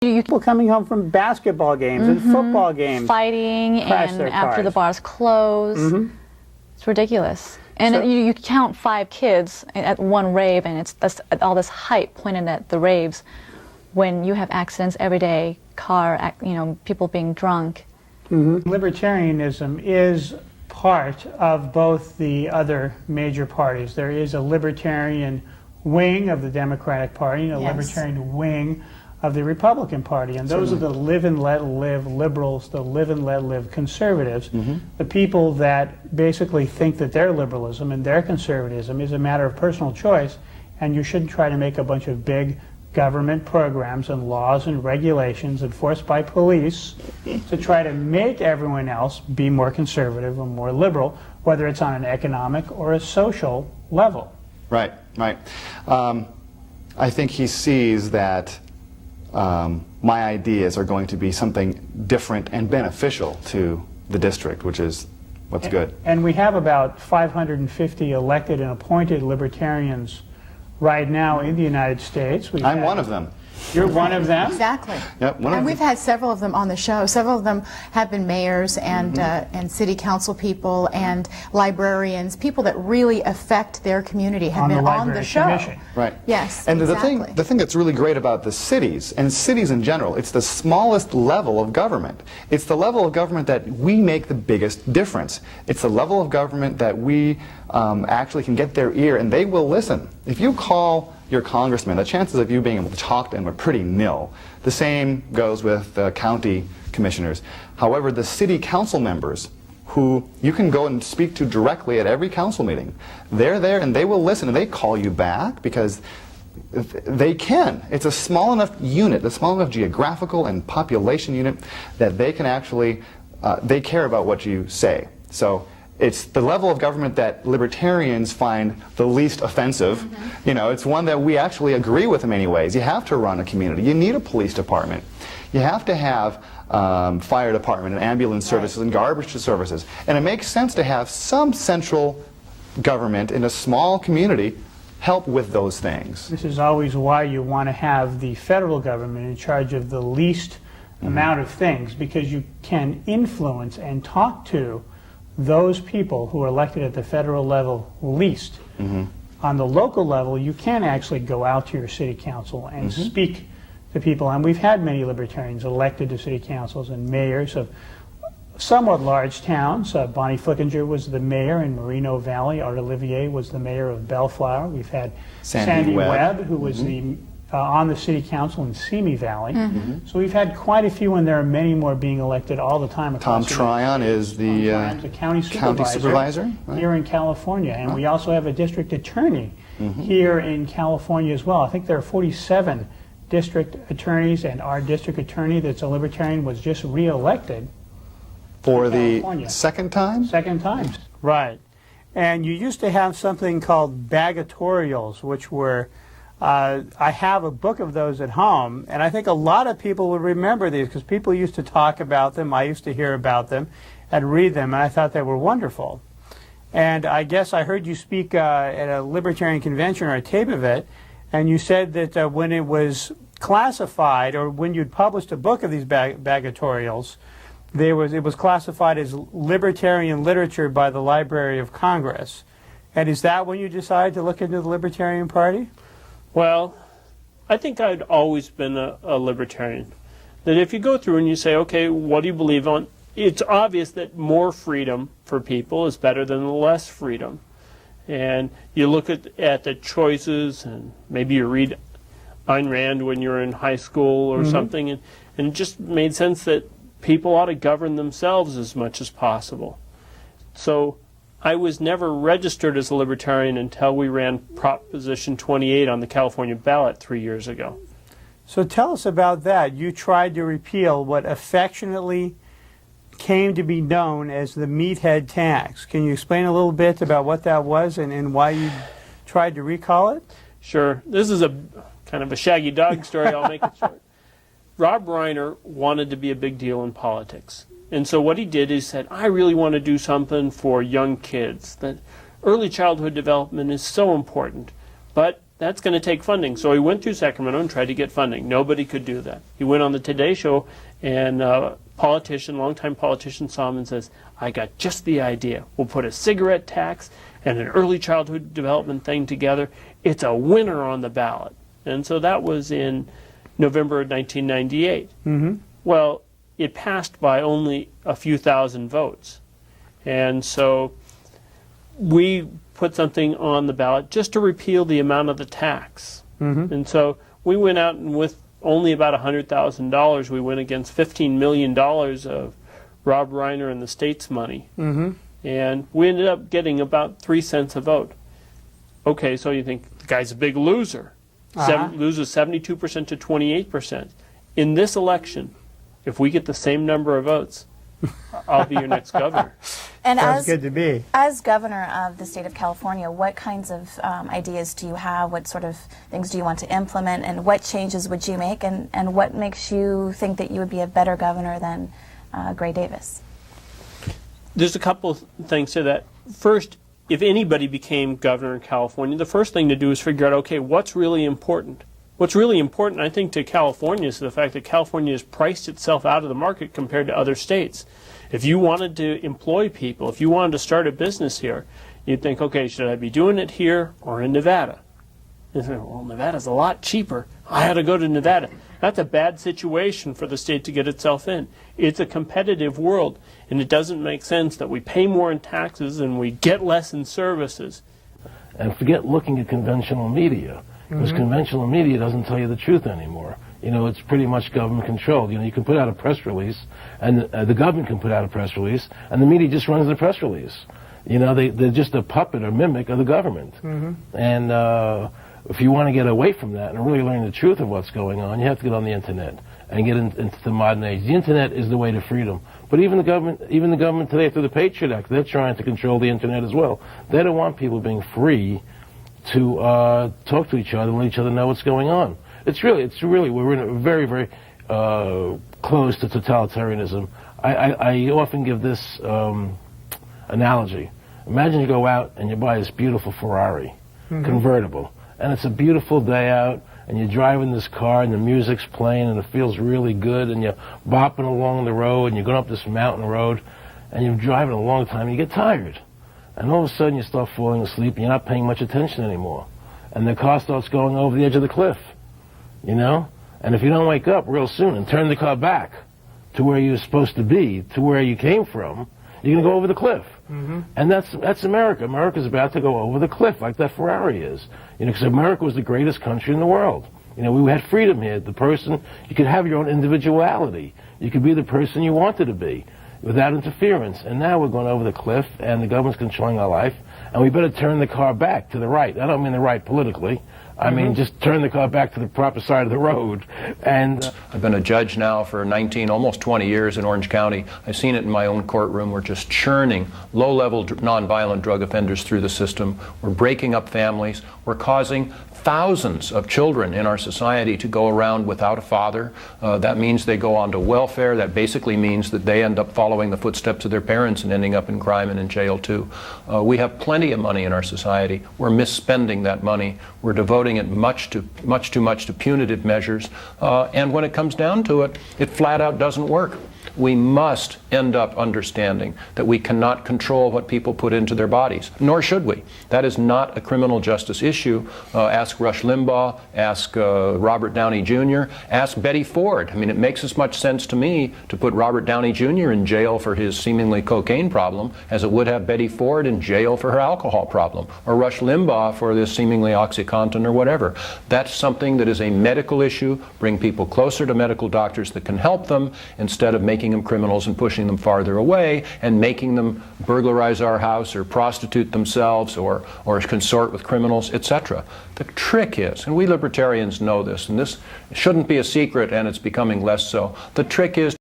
People coming home from basketball games and football games. Fighting, and after the bars close. It's ridiculous. And so, you count 5 kids at one rave, and that's all this hype pointed at the raves when you have accidents every day, people being drunk. Libertarianism is part of both the other major parties. There is a libertarian wing of the Democratic Party and a libertarian wing of the Republican Party, and those are the live and let live liberals, the live and let live conservatives, the people that basically think that their liberalism and their conservatism is a matter of personal choice, and you shouldn't try to make a bunch of big government programs and laws and regulations enforced by police to try to make everyone else be more conservative or more liberal, whether it's on an economic or a social level. Right, right. I think he sees that my ideas are going to be something different and beneficial to the district, which is what's good. And we have about 550 elected and appointed libertarians right now in the United States. I'm one of them. You're one of them? Exactly. Yep, and we've had several of them on the show. Several of them have been mayors and city council people and librarians, people that really affect their community have been on the show. Commission. Right. Yes, and exactly. the thing that's really great about the cities, and cities in general, it's the smallest level of government. It's the level of government that we make the biggest difference. It's the level of government that we actually can get their ear, and they will listen. If you call your congressman, the chances of you being able to talk to him are pretty nil. The same goes with county commissioners. However, the city council members, who you can go and speak to directly at every council meeting, they're there and they will listen, and they call you back because they can. It's a small enough unit, a small enough geographical and population unit that they can actually, they care about what you say. So it's the level of government that libertarians find the least offensive. You know, it's one that we actually agree with in many ways. You have to run a community. You need a police department. You have to have fire department and ambulance services and garbage services. And it makes sense to have some central government in a small community help with those things. This is always why you want to have the federal government in charge of the least amount of things, because you can influence and talk to those people who are elected at the federal level least. On the local level, you can actually go out to your city council and speak to people. And we've had many libertarians elected to city councils and mayors of somewhat large towns. Bonnie Flickinger was the mayor in Moreno Valley. Art Olivier was the mayor of Bellflower. We've had Sandy Webb, who was the on the city council in Simi Valley. So we've had quite a few, and there are many more being elected all the time. Tom Tryon is the county supervisor here in California, and we also have a district attorney here in California as well. I think there are 47 district attorneys, and our district attorney that's a libertarian was just re-elected for the second time? Second time, right. And you used to have something called bagatorials, which were I have a book of those at home, and I think a lot of people would remember these because people used to talk about them. I used to hear about them and read them, and I thought they were wonderful. And I guess I heard you speak at a libertarian convention or a tape of it, and you said that when it was classified, or when you'd published a book of these bagatorials, it was classified as libertarian literature by the Library of Congress. And is that when you decided to look into the Libertarian Party? Well, I think I'd always been a libertarian. That if you go through and you say, okay, what do you believe on? It's obvious that more freedom for people is better than less freedom. And you look at the choices, and maybe you read Ayn Rand when you're in high school or something, and it just made sense that people ought to govern themselves as much as possible. So I was never registered as a libertarian until we ran Proposition 28 on the California ballot 3 years ago. So tell us about that. You tried to repeal what affectionately came to be known as the meathead tax. Can you explain a little bit about what that was and why you tried to recall it? Sure. This is a kind of a shaggy dog story. I'll make it short. Rob Reiner wanted to be a big deal in politics. And so what he did is said, I really want to do something for young kids. That early childhood development is so important. But that's going to take funding. So he went through Sacramento and tried to get funding. Nobody could do that. He went on the Today Show, and longtime politician saw him and says, I got just the idea. We'll put a cigarette tax and an early childhood development thing together. It's a winner on the ballot. And so that was in November of 1998. Mm-hmm. Well, it passed by only a few thousand votes. And so we put something on the ballot just to repeal the amount of the tax. Mm-hmm. And so we went out, and with only about $100,000, we went against $15 million of Rob Reiner and the state's money. Mm-hmm. And we ended up getting about 3 cents a vote. Okay, so you think the guy's a big loser. Loses 72% to 28%. In this election, if we get the same number of votes, I'll be your next governor. And sounds good to me. As governor of the state of California, what kinds of ideas do you have? What sort of things do you want to implement? And what changes would you make? And what makes you think that you would be a better governor than Gray Davis? There's a couple of things to that. First, if anybody became governor in California, the first thing to do is figure out, okay, what's really important? What's really important, I think, to California is the fact that California has priced itself out of the market compared to other states. If you wanted to employ people, if you wanted to start a business here, you'd think, okay, should I be doing it here or in Nevada? And say, well, Nevada's a lot cheaper. I had to go to Nevada. That's a bad situation for the state to get itself in. It's a competitive world, and it doesn't make sense that we pay more in taxes and we get less in services. And forget looking at conventional media. Because conventional media doesn't tell you the truth anymore. You know, it's pretty much government controlled. You know, you can put out a press release, and the government can put out a press release, and the media just runs the press release. You know, they're just a puppet or mimic of the government. And if you want to get away from that and really learn the truth of what's going on, you have to get on the internet and get into the modern age. The internet is the way to freedom. But even the government today, through the Patriot Act, they're trying to control the internet as well. They don't want people being free to talk to each other and let each other know what's going on. It's really, we're in a very, very close to totalitarianism. I often give this analogy. Imagine you go out and you buy this beautiful Ferrari, convertible, and it's a beautiful day out, and you're driving this car and the music's playing and it feels really good, and you're bopping along the road and you're going up this mountain road, and you're driving a long time and you get tired. And all of a sudden you start falling asleep and you're not paying much attention anymore. And the car starts going over the edge of the cliff, you know? And if you don't wake up real soon and turn the car back to where you're supposed to be, to where you came from, you're going to go over the cliff. And that's America. America's about to go over the cliff like that Ferrari is. You know, because America was the greatest country in the world. You know, we had freedom here. You could have your own individuality. You could be the person you wanted to be, without interference. And now we're going over the cliff, and the government's controlling our life, and we better turn the car back to the right. I don't mean the right politically. I mean, just turn the car back to the proper side of the road. And I've been a judge now for 19, almost 20 years in Orange County. I've seen it in my own courtroom. We're just churning low-level nonviolent drug offenders through the system. We're breaking up families. We're causing thousands of children in our society to go around without a father. That means they go on to welfare. That basically means that they end up following the footsteps of their parents and ending up in crime and in jail too. We have plenty of money in our society. We're misspending that money. We're devoting it much too much to punitive measures. And when it comes down to it, it flat out doesn't work. We must end up understanding that we cannot control what people put into their bodies, nor should we. That is not a criminal justice issue. Ask Rush Limbaugh, ask Robert Downey Jr., ask Betty Ford. I mean, it makes as much sense to me to put Robert Downey Jr. in jail for his seemingly cocaine problem as it would have Betty Ford in jail for her alcohol problem, or Rush Limbaugh for this seemingly OxyContin or whatever. That's something that is a medical issue. Bring people closer to medical doctors that can help them instead of making them criminals and pushing them farther away and making them burglarize our house or prostitute themselves or consort with criminals, etc. The trick is, and we libertarians know this, and this shouldn't be a secret, and it's becoming less so, the trick is